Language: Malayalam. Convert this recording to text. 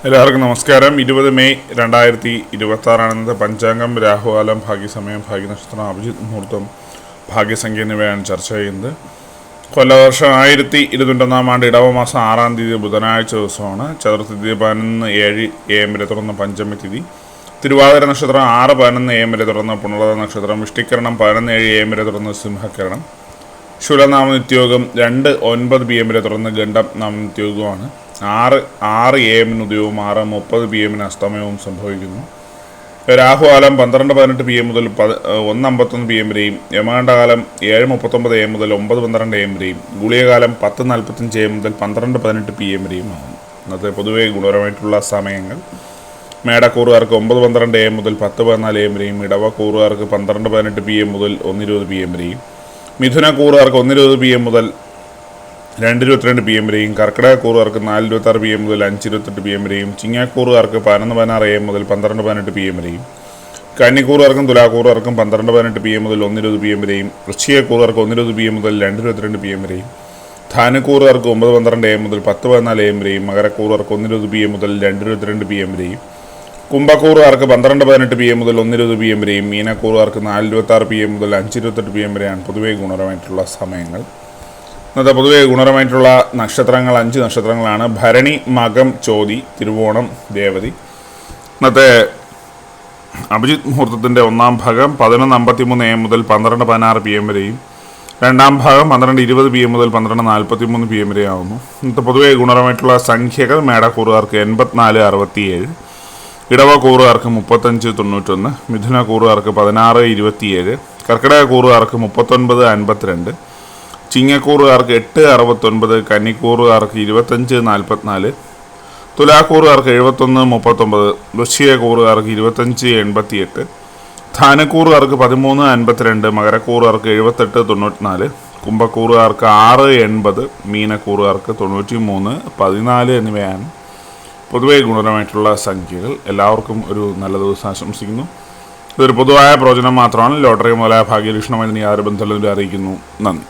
എല്ലാവർക്കും നമസ്കാരം. 20 മെയ് 2026 പഞ്ചാംഗം, രാഹുകാലം, ഭാഗ്യസമയം, ഭാഗ്യനക്ഷത്രം, അഭിജിത്ത് മുഹൂർത്തം, ഭാഗ്യസംഖ്യ എന്നിവയാണ് ചർച്ച ചെയ്യുന്നത്. കൊല്ലവർഷം 1201 ആണ്ട് ഇടവമാസം 6-ാം തീയതി ബുധനാഴ്ച ദിവസമാണ്. ചതുർത്ഥി 11:07 AM വരെ തുടർന്ന് പഞ്ചമി തിഥി. തിരുവാതിര നക്ഷത്രം 6:11 AM വരെ തുടർന്ന് പുണർത നക്ഷത്രം. ഇഷ്ടിക്കരണം 11:07 AM വരെ തുടർന്ന് സിംഹക്കരണം. ശൂലനാമനിത്യോഗം 2:09 PM വരെ തുടർന്ന് ഗണ്ഡം നാമനിത്യോഗമാണ്. 6 AM ഉദയവും 6:30 PM അസ്തമയവും സംഭവിക്കുന്നു. രാഹുകാലം 12:18 PM മുതൽ 1:51 PM വരെയും, യമകണ്ഠകാലം 7:39 AM മുതൽ 9:12 AM വരെയും, ഗുളികകാലം 10:45 AM മുതൽ 12:18 PM വരെയും ആകുന്നു. ഇന്നത്തെ പൊതുവെ ഗുണപരമായിട്ടുള്ള സമയങ്ങൾ: മേടക്കൂറുകാർക്ക് 9:12 AM മുതൽ 10:14 AM വരെയും, ഇടവക്കൂറുകാർക്ക് 12:18 PM മുതൽ 1:20 PM വരെയും, മിഥുനക്കൂറുകാർക്ക് 1:20 PM മുതൽ 2:22 PM വരെയും, കർക്കിടകക്കൂറുകാർക്ക് 4:26 PM മുതൽ 5:28 PM വരെയും, ചിങ്ങക്കൂറുകാർക്ക് 11:16 AM മുതൽ 12:18 PM വരെയും, കന്നിക്കൂറുകാർക്കും തുലാക്കൂറുകാർക്കും 12:18 PM മുതൽ 1:20 PM വരെയും, വൃശ്ചികക്കൂറുകാർക്ക് 1:20 PM മുതൽ 2:22 PM വരെയും, ധാനുക്കൂറുകാർക്ക് 9:12 AM മുതൽ 10:14 AM വരെയും, മകരക്കൂറുകാർക്ക് 1:20 PM മുതൽ 2:22 PM വരെയും, കുംഭക്കൂറുകാർക്ക് 12:18 PM മുതൽ 1:20 PM വരെയും, മീനക്കൂറുകാർക്ക് 4:26 PM മുതൽ 5:28 PM വരെയാണ് പൊതുവെ ഗുണപരമായിട്ടുള്ള സമയങ്ങൾ. ഇന്നത്തെ പൊതുവെ ഗുണപരമായിട്ടുള്ള നക്ഷത്രങ്ങൾ 5 നക്ഷത്രങ്ങളാണ്: ഭരണി, മകം, ചോതി, തിരുവോണം, രേവതി. ഇന്നത്തെ അഭിജിത്ത് മുഹൂർത്തത്തിൻ്റെ 1-ാം ഭാഗം 11:53 AM മുതൽ 12:16 PM വരെയും, 2-ാം ഭാഗം 12:20 PM മുതൽ 12:43 PM വരെ ആകുന്നു. ഇന്നത്തെ പൊതുവെ ഗുണപരമായിട്ടുള്ള സംഖ്യകൾ: മേടക്കൂറുകാർക്ക് 84-67, ഇടവക്കൂറുകാർക്ക് 35-91, മിഥുനക്കൂറുകാർക്ക് 16-27, കർക്കിടകക്കൂറുകാർക്ക് 39-52, ചിങ്ങക്കൂറുകാർക്ക് 8-69, കന്നിക്കൂറുകാർക്ക് 25-44, തുലാക്കൂറുകാർക്ക് 71-39, വൃശ്ചികക്കൂറുകാർക്ക് 25-88, ധാനക്കൂറുകാർക്ക് 13-52, മകരക്കൂറുകാർക്ക് 78-94, കുംഭക്കൂറുകാർക്ക് 6-80, മീനക്കൂറുകാർക്ക് 93-14 എന്നിവയാണ് പൊതുവെ ഗുണപരമായിട്ടുള്ള സംഖ്യകൾ. എല്ലാവർക്കും ഒരു നല്ല ദിവസം ആശംസിക്കുന്നു. ഇതൊരു പൊതുവായ പ്രവചനം മാത്രമാണ്. ലോട്ടറി മുതലായ ഭാഗ്യലക്ഷണമായി യാതൊരു ബന്ധമുള്ളവരെ അറിയിക്കുന്നു. നന്ദി.